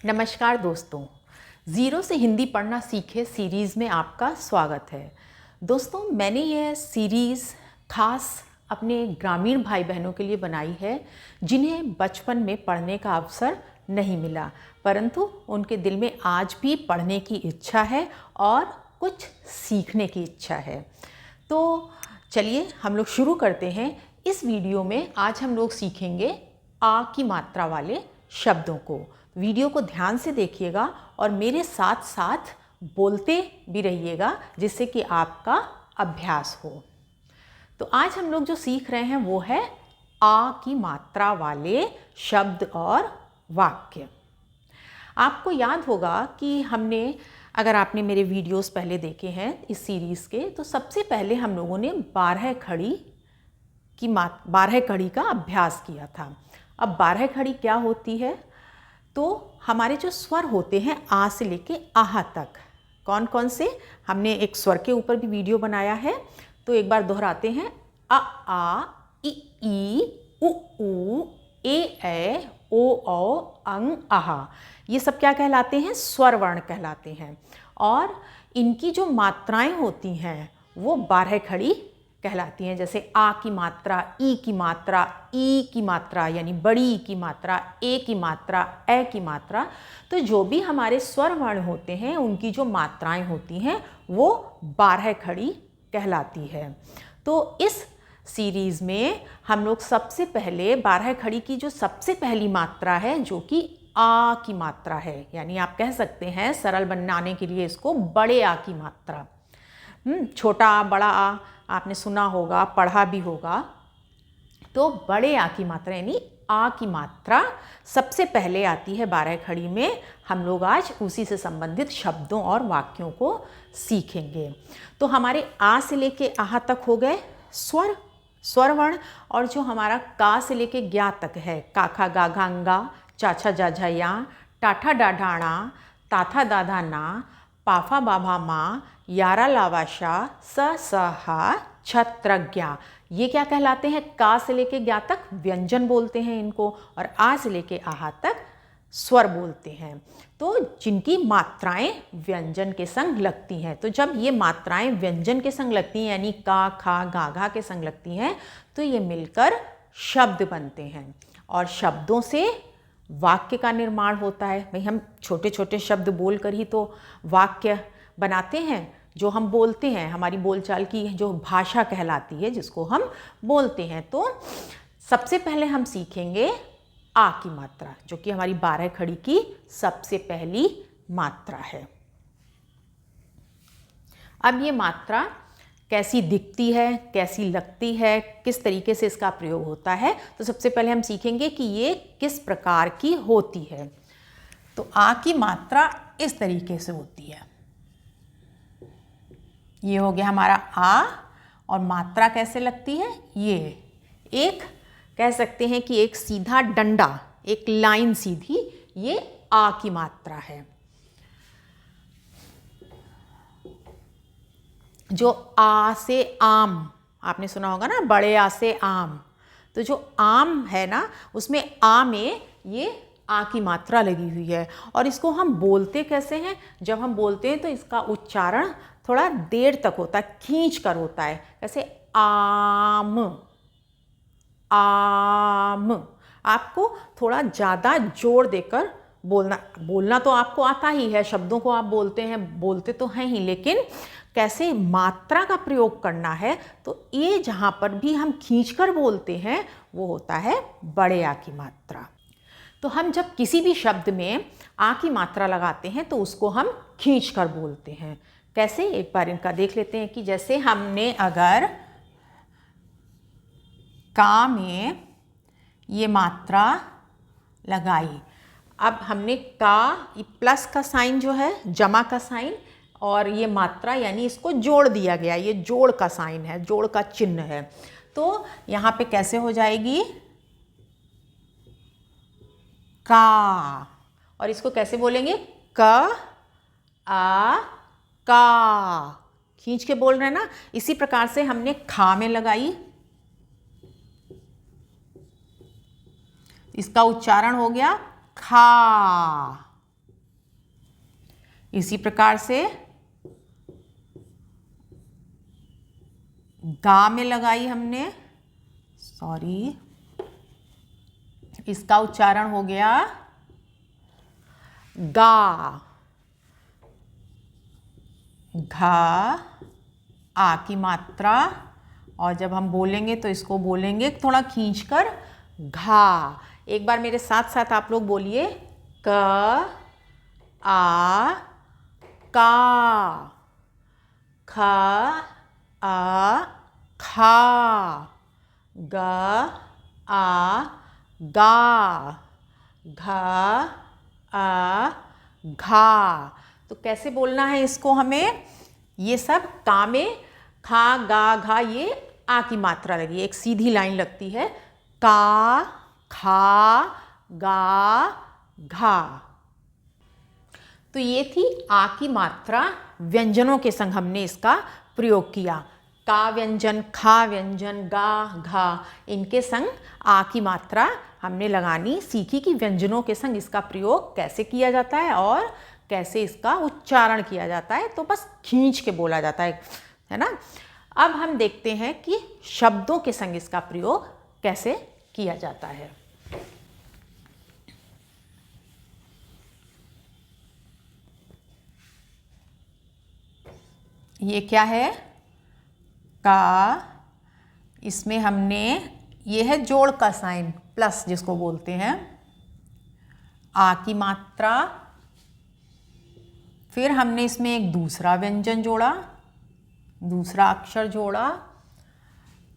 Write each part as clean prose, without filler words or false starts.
नमस्कार दोस्तों, ज़ीरो से हिंदी पढ़ना सीखे सीरीज़ में आपका स्वागत है। दोस्तों, मैंने यह सीरीज़ खास अपने ग्रामीण भाई बहनों के लिए बनाई है जिन्हें बचपन में पढ़ने का अवसर नहीं मिला, परंतु उनके दिल में आज भी पढ़ने की इच्छा है और कुछ सीखने की इच्छा है। तो चलिए हम लोग शुरू करते हैं। इस वीडियो में आज हम लोग सीखेंगे आ की मात्रा वाले शब्दों को। वीडियो को ध्यान से देखिएगा और मेरे साथ साथ बोलते भी रहिएगा जिससे कि आपका अभ्यास हो। तो आज हम लोग जो सीख रहे हैं वो है आ की मात्रा वाले शब्द और वाक्य। आपको याद होगा कि अगर आपने मेरे वीडियोस पहले देखे हैं इस सीरीज़ के, तो सबसे पहले हम लोगों ने 12 खड़ी का अभ्यास किया था। अब 12 खड़ी क्या होती है? तो हमारे जो स्वर होते हैं आ से लेके आहा तक, कौन कौन से, हमने एक स्वर के ऊपर भी वीडियो बनाया है, तो एक बार दोहराते हैं। आ, ई, उ, ए, ओ, अंग, आहा। ये सब क्या कहलाते हैं? स्वर वर्ण कहलाते हैं। और इनकी जो मात्राएं होती हैं वो 12 खड़ी कहलाती हैं। जैसे आ की मात्रा, ई की मात्रा यानी बड़ी ई की मात्रा, ए की मात्रा, ए की मात्रा। तो जो भी हमारे स्वर वर्ण होते हैं उनकी जो मात्राएं होती हैं वो 12 खड़ी कहलाती है। तो इस सीरीज़ में हम लोग सबसे पहले 12 खड़ी की जो सबसे पहली मात्रा है जो कि आ की मात्रा है, यानी आप कह सकते हैं सरल बनाने के लिए इसको बड़े आ की मात्रा। छोटा आ, बड़ा आ आपने सुना होगा, पढ़ा भी होगा। तो बड़े आ की मात्रा यानी आ की मात्रा सबसे पहले आती है 12 खड़ी में। हम लोग आज उसी से संबंधित शब्दों और वाक्यों को सीखेंगे। तो हमारे आ से लेके आहा तक हो गए स्वर वर्ण, और जो हमारा का से लेके ज्ञा तक है, काखा गा घांगा, चाचा जा झया, टाठा डाढ़ाणा, ताथा दाधा ना, पाफा बाभा माँ, यारा लावाशा, सहा, छत्रज्ञा। ये क्या कहलाते हैं? का से लेके ज्ञा तक व्यंजन बोलते हैं इनको, और आ से लेके आहा तक स्वर बोलते हैं। तो जिनकी मात्राएं व्यंजन के संग लगती हैं, तो जब ये मात्राएं व्यंजन के संग लगती हैं यानी का, खा, गा, घा के संग लगती हैं, तो ये मिलकर शब्द बनते हैं। और शब्दों से वाक्य का निर्माण होता है। भाई, हम छोटे छोटे शब्द बोलकर ही तो वाक्य बनाते हैं। जो हम बोलते हैं, हमारी बोलचाल की जो भाषा कहलाती है जिसको हम बोलते हैं। तो सबसे पहले हम सीखेंगे आ की मात्रा, जो कि हमारी 12 खड़ी की सबसे पहली मात्रा है। अब ये मात्रा कैसी दिखती है, कैसी लगती है, किस तरीके से इसका प्रयोग होता है, तो सबसे पहले हम सीखेंगे कि ये किस प्रकार की होती है। तो आ की मात्रा इस तरीके से होती है। ये हो गया हमारा आ, और मात्रा कैसे लगती है? ये एक कह सकते हैं कि एक सीधा डंडा, एक लाइन सीधी, ये आ की मात्रा है। जो आ से आम, आपने सुना होगा ना, बड़े आ से आम। तो जो आम है ना, उसमें आ में ये आ की मात्रा लगी हुई है। और इसको हम बोलते कैसे हैं? जब हम बोलते हैं तो इसका उच्चारण थोड़ा देर तक होता है, खींच कर होता है। जैसे आम, आम। आपको थोड़ा ज़्यादा जोर देकर बोलना तो आपको आता ही है, शब्दों को आप बोलते तो हैं ही, लेकिन कैसे मात्रा का प्रयोग करना है, तो ये जहाँ पर भी हम खींचकर बोलते हैं वो होता है बड़े आ की मात्रा। तो हम जब किसी भी शब्द में आ की मात्रा लगाते हैं तो उसको हम खींचकर बोलते हैं। कैसे? एक बार इनका देख लेते हैं कि जैसे हमने अगर का में ये मात्रा लगाई, अब हमने का, प्लस का साइन जो है, जमा का साइन, और ये मात्रा यानी इसको जोड़ दिया गया, ये जोड़ का साइन है, जोड़ का चिन्ह है। तो यहाँ पे कैसे हो जाएगी? का। और इसको कैसे बोलेंगे? क, आ, का। खींच के बोल रहे हैं ना। इसी प्रकार से हमने खा में लगाई, इसका उच्चारण हो गया खा। इसी प्रकार से गा में लगाई हमने, सॉरी, इसका उच्चारण हो गया गा। घा, आ की मात्रा, और जब हम बोलेंगे तो इसको बोलेंगे थोड़ा खींचकर घा। एक बार मेरे साथ साथ आप लोग बोलिए, क आ का, ख आ खा, ग आ गा, घ आ घा। तो कैसे बोलना है इसको हमें? ये सब का में खा गा घा ये आ की मात्रा लगी, एक सीधी लाइन लगती है, का खा गा घा। तो ये थी आ की मात्रा, व्यंजनों के संग हमने इसका प्रयोग किया। का व्यंजन, खा व्यंजन, गा घा, इनके संग आ की मात्रा हमने लगानी सीखी कि व्यंजनों के संग इसका प्रयोग कैसे किया जाता है और कैसे इसका उच्चारण किया जाता है। तो बस खींच के बोला जाता है ना। अब हम देखते हैं कि शब्दों के संग इसका प्रयोग कैसे किया जाता है। ये क्या है? का, इसमें हमने, ये है जोड़ का साइन, प्लस जिसको बोलते हैं। आ की मात्रा, फिर हमने इसमें एक दूसरा व्यंजन जोड़ा, दूसरा अक्षर जोड़ा,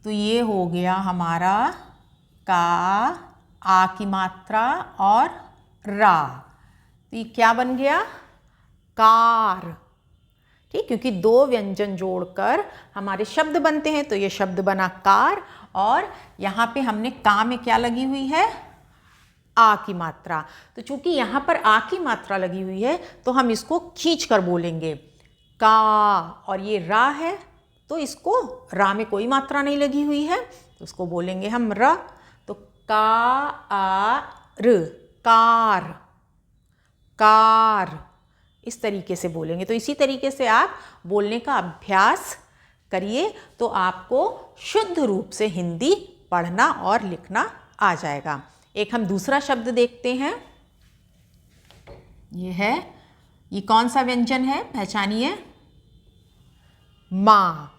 तो ये हो गया हमारा का, आ की मात्रा और रा। तो ये क्या बन गया? कार। ठीक, क्योंकि दो व्यंजन जोड़कर हमारे शब्द बनते हैं, तो ये शब्द बना कार। और यहाँ पे हमने का में क्या लगी हुई है? आ की मात्रा। तो चूंकि यहाँ पर आ की मात्रा लगी हुई है तो हम इसको खींच कर बोलेंगे का, और ये रा है तो इसको, रा में कोई मात्रा नहीं लगी हुई है तो उसको बोलेंगे हम र। तो का आ र, कार, कार, इस तरीके से बोलेंगे। तो इसी तरीके से आप बोलने का अभ्यास करिए तो आपको शुद्ध रूप से हिंदी पढ़ना और लिखना आ जाएगा। एक हम दूसरा शब्द देखते हैं। ये है, ये कौन सा व्यंजन है? पहचानिए। माँ।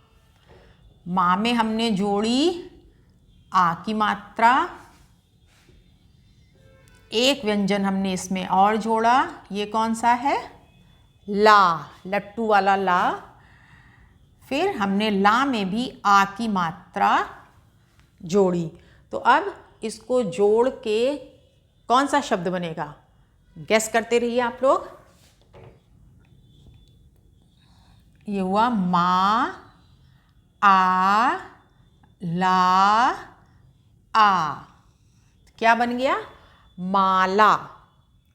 माँ में हमने जोड़ी आ की मात्रा, एक व्यंजन हमने इसमें और जोड़ा, ये कौन सा है? ला, लट्टू वाला ला। फिर हमने ला में भी आ की मात्रा जोड़ी। तो अब इसको जोड़ के कौन सा शब्द बनेगा? गैस करते रहिए आप लोग। ये हुआ मा, आ, ला, आ। क्या बन गया? माला।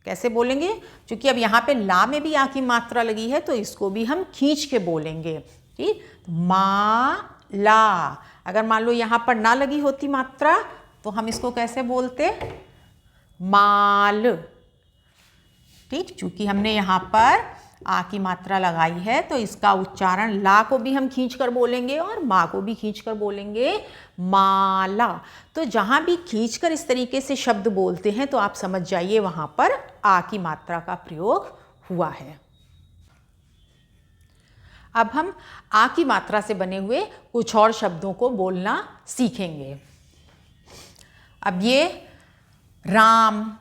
कैसे बोलेंगे? क्योंकि अब यहाँ पे ला में भी आ की मात्रा लगी है तो इसको भी हम खींच के बोलेंगे। ठीक, माला। अगर मान लो यहाँ पर ना लगी होती मात्रा तो हम इसको कैसे बोलते? माल। ठीक, चूंकि हमने यहाँ पर आ की मात्रा लगाई है तो इसका उच्चारण ला को भी हम खींच कर बोलेंगे और माँ को भी खींच कर बोलेंगे, माला। तो जहाँ भी खींच कर इस तरीके से शब्द बोलते हैं तो आप समझ जाइए वहाँ पर आ की मात्रा का प्रयोग हुआ है। अब हम आ की मात्रा से बने हुए कुछ और शब्दों को बोलना सीखेंगे। अब ये राम,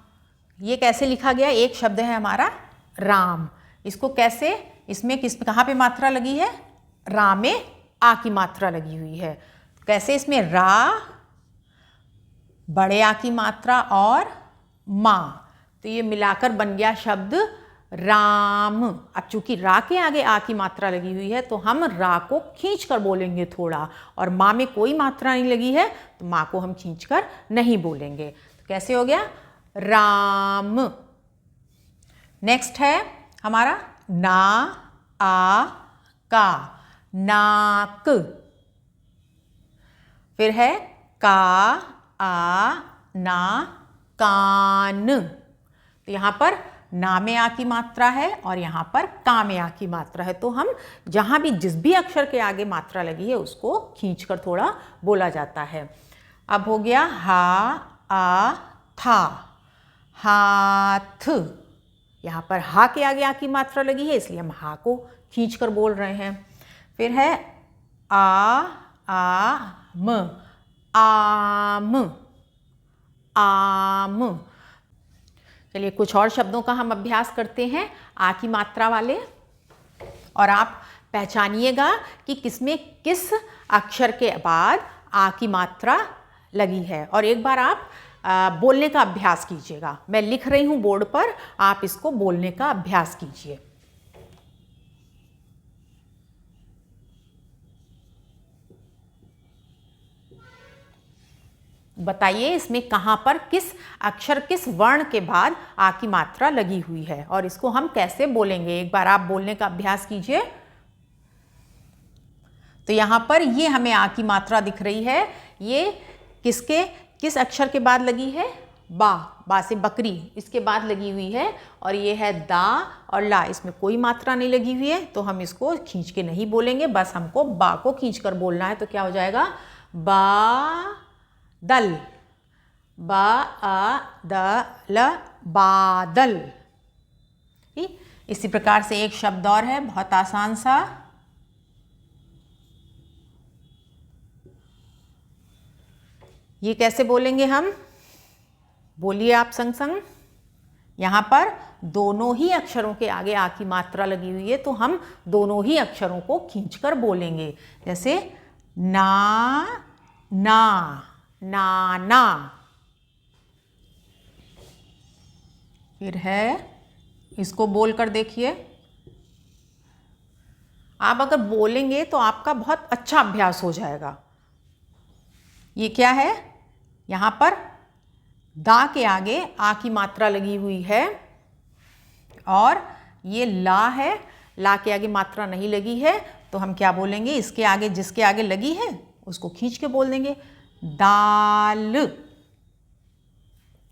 ये कैसे लिखा गया? एक शब्द है हमारा राम। इसको कैसे, इसमें कहाँ पे मात्रा लगी है? रा में आ की मात्रा लगी हुई है। कैसे? इसमें रा, बड़े आ की मात्रा और माँ, तो ये मिलाकर बन गया शब्द राम। अब चूंकि रा के आगे आ की मात्रा लगी हुई है तो हम रा को खींच कर बोलेंगे थोड़ा, और माँ में कोई मात्रा नहीं लगी है तो माँ को हम खींच कर नहीं बोलेंगे। तो कैसे हो गया? राम। नेक्स्ट है हमारा ना, आ, का, नाक। फिर है का, आ, ना, कान। तो यहाँ पर ना में आ की मात्रा है और यहाँ पर का में आ की मात्रा है। तो हम जहाँ भी जिस भी अक्षर के आगे मात्रा लगी है उसको खींचकर थोड़ा बोला जाता है। अब हो गया हा आ था, हाथ। यहाँ पर हा के आगे आ की मात्रा लगी है इसलिए हम हा को खींचकर बोल रहे हैं। फिर है आम, आम, आम। चलिए कुछ और शब्दों का हम अभ्यास करते हैं आ की मात्रा वाले, और आप पहचानिएगा कि किसमें किस अक्षर के बाद आ की मात्रा लगी है। और एक बार आप बोलने का अभ्यास कीजिएगा। मैं लिख रही हूँ बोर्ड पर, आप इसको बोलने का अभ्यास कीजिए। बताइए इसमें कहाँ पर किस अक्षर किस वर्ण के बाद आ की मात्रा लगी हुई है और इसको हम कैसे बोलेंगे। एक बार आप बोलने का अभ्यास कीजिए। तो यहाँ पर ये हमें आ की मात्रा दिख रही है। ये किस अक्षर के बाद लगी है? बा से बकरी, इसके बाद लगी हुई है। और ये है दा और ला, इसमें कोई मात्रा नहीं लगी हुई है, तो हम इसको खींच के नहीं बोलेंगे, बस हमको बा को खींच कर बोलना है। तो क्या हो जाएगा? बा दल, बा आ द ल, बादल। ठीक, इसी प्रकार से एक शब्द और है बहुत आसान सा, ये कैसे बोलेंगे हम? बोलिए आप संग संग। यहाँ पर दोनों ही अक्षरों के आगे आ की मात्रा लगी हुई है, तो हम दोनों ही अक्षरों को खींचकर बोलेंगे। जैसे ना ना, नाना। फिर है, इसको बोलकर देखिए। आप अगर बोलेंगे तो आपका बहुत अच्छा अभ्यास हो जाएगा। ये क्या है? यहाँ पर दा के आगे आ की मात्रा लगी हुई है और ये ला है, ला के आगे मात्रा नहीं लगी है, तो हम क्या बोलेंगे? इसके आगे जिसके आगे लगी है उसको खींच के बोल देंगे, दाल।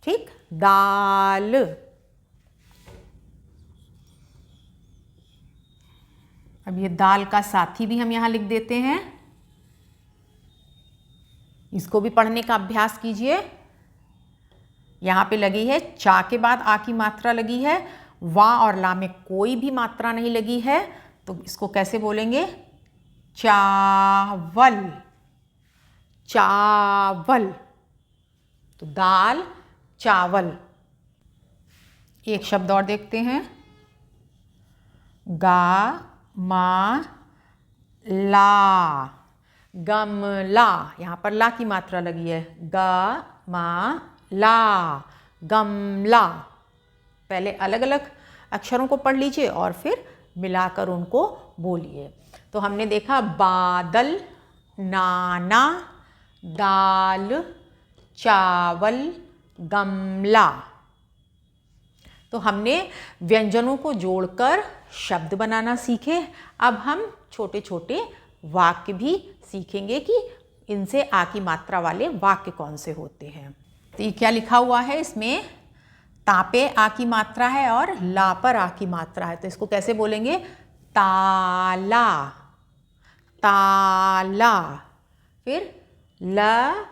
ठीक, दाल। अब ये दाल का साथी भी हम यहाँ लिख देते हैं, इसको भी पढ़ने का अभ्यास कीजिए। यहाँ पे लगी है, चा के बाद आ की मात्रा लगी है, वा और ला में कोई भी मात्रा नहीं लगी है, तो इसको कैसे बोलेंगे? चावल, चावल। तो दाल, चावल। एक शब्द और देखते हैं, गा मा ला, गमला। यहाँ पर ला की मात्रा लगी है, गा मा ला, गमला। पहले अलग अलग अक्षरों को पढ़ लीजिए और फिर मिलाकर उनको बोलिए। तो हमने देखा बादल, नाना, दाल, चावल, गमला। तो हमने व्यंजनों को जोड़कर शब्द बनाना सीखे। अब हम छोटे छोटे वाक्य भी सीखेंगे कि इनसे आ की मात्रा वाले वाक्य कौन से होते हैं। तो ये क्या लिखा हुआ है इसमें? ता पे आ की मात्रा है और ला पर आ की मात्रा है, तो इसको कैसे बोलेंगे? ताला, ताला। फिर ल,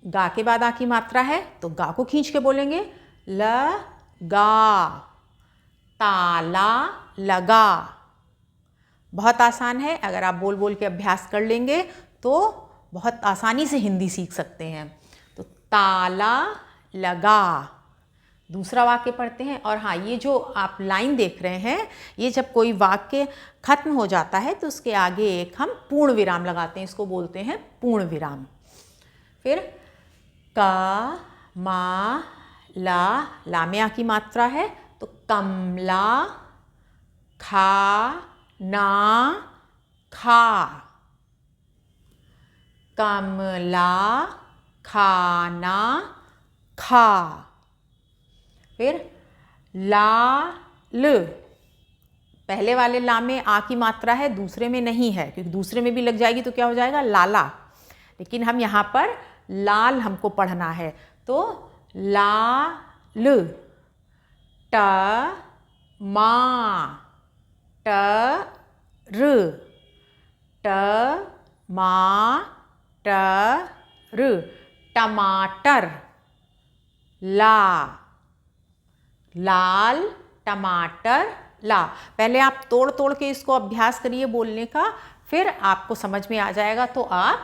गा के बाद आ की मात्रा है तो गा को खींच के बोलेंगे, ल गा, ताला लगा। बहुत आसान है, अगर आप बोल बोल के अभ्यास कर लेंगे तो बहुत आसानी से हिंदी सीख सकते हैं। तो ताला लगा। दूसरा वाक्य पढ़ते हैं। और हाँ, ये जो आप लाइन देख रहे हैं, ये जब कोई वाक्य खत्म हो जाता है तो उसके आगे एक हम पूर्ण विराम लगाते हैं, इसको बोलते हैं पूर्ण विराम। फिर का, मा, ला में आ की मात्रा है तो कमला, खा, ना, खा, कमला, खाना, खा। फिर लाल, पहले वाले ला में आ की मात्रा है, दूसरे में नहीं है, क्योंकि दूसरे में भी लग जाएगी तो क्या हो जाएगा? लाला। लेकिन हम यहाँ पर लाल हमको पढ़ना है, तो लाल, ट, मा टर, टमाटर, टमाटर। ला, लाल टमाटर ला। पहले आप तोड़ तोड़ के इसको अभ्यास करिए बोलने का, फिर आपको समझ में आ जाएगा तो आप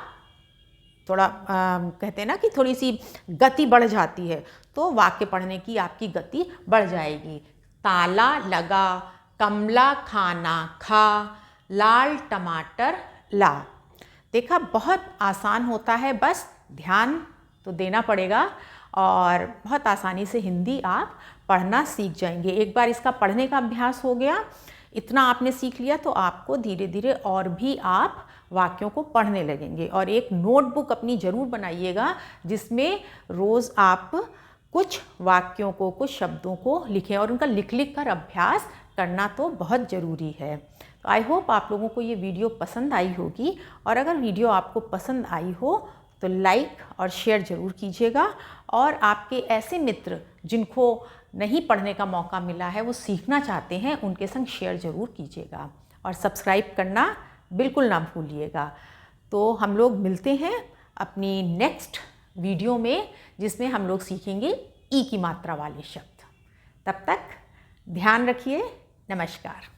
थोड़ा कहते हैं ना कि थोड़ी सी गति बढ़ जाती है, तो वाक्य पढ़ने की आपकी गति बढ़ जाएगी। ताला लगा, कमला खाना खा, लाल टमाटर ला। देखा, बहुत आसान होता है, बस ध्यान तो देना पड़ेगा और बहुत आसानी से हिंदी आप पढ़ना सीख जाएंगे। एक बार इसका पढ़ने का अभ्यास हो गया, इतना आपने सीख लिया, तो आपको धीरे धीरे और भी आप वाक्यों को पढ़ने लगेंगे। और एक नोटबुक अपनी ज़रूर बनाइएगा जिसमें रोज़ आप कुछ वाक्यों को, कुछ शब्दों को लिखें और उनका लिख लिख कर अभ्यास करना तो बहुत ज़रूरी है। तो आई होप आप लोगों को ये वीडियो पसंद आई होगी, और अगर वीडियो आपको पसंद आई हो तो लाइक और शेयर ज़रूर कीजिएगा। और आपके ऐसे मित्र जिनको नहीं पढ़ने का मौका मिला है, वो सीखना चाहते हैं, उनके संग शेयर ज़रूर कीजिएगा और सब्सक्राइब करना बिल्कुल ना भूलिएगा। तो हम लोग मिलते हैं अपनी नेक्स्ट वीडियो में, जिसमें हम लोग सीखेंगे ई की मात्रा वाले शब्द। तब तक ध्यान रखिए। नमस्कार।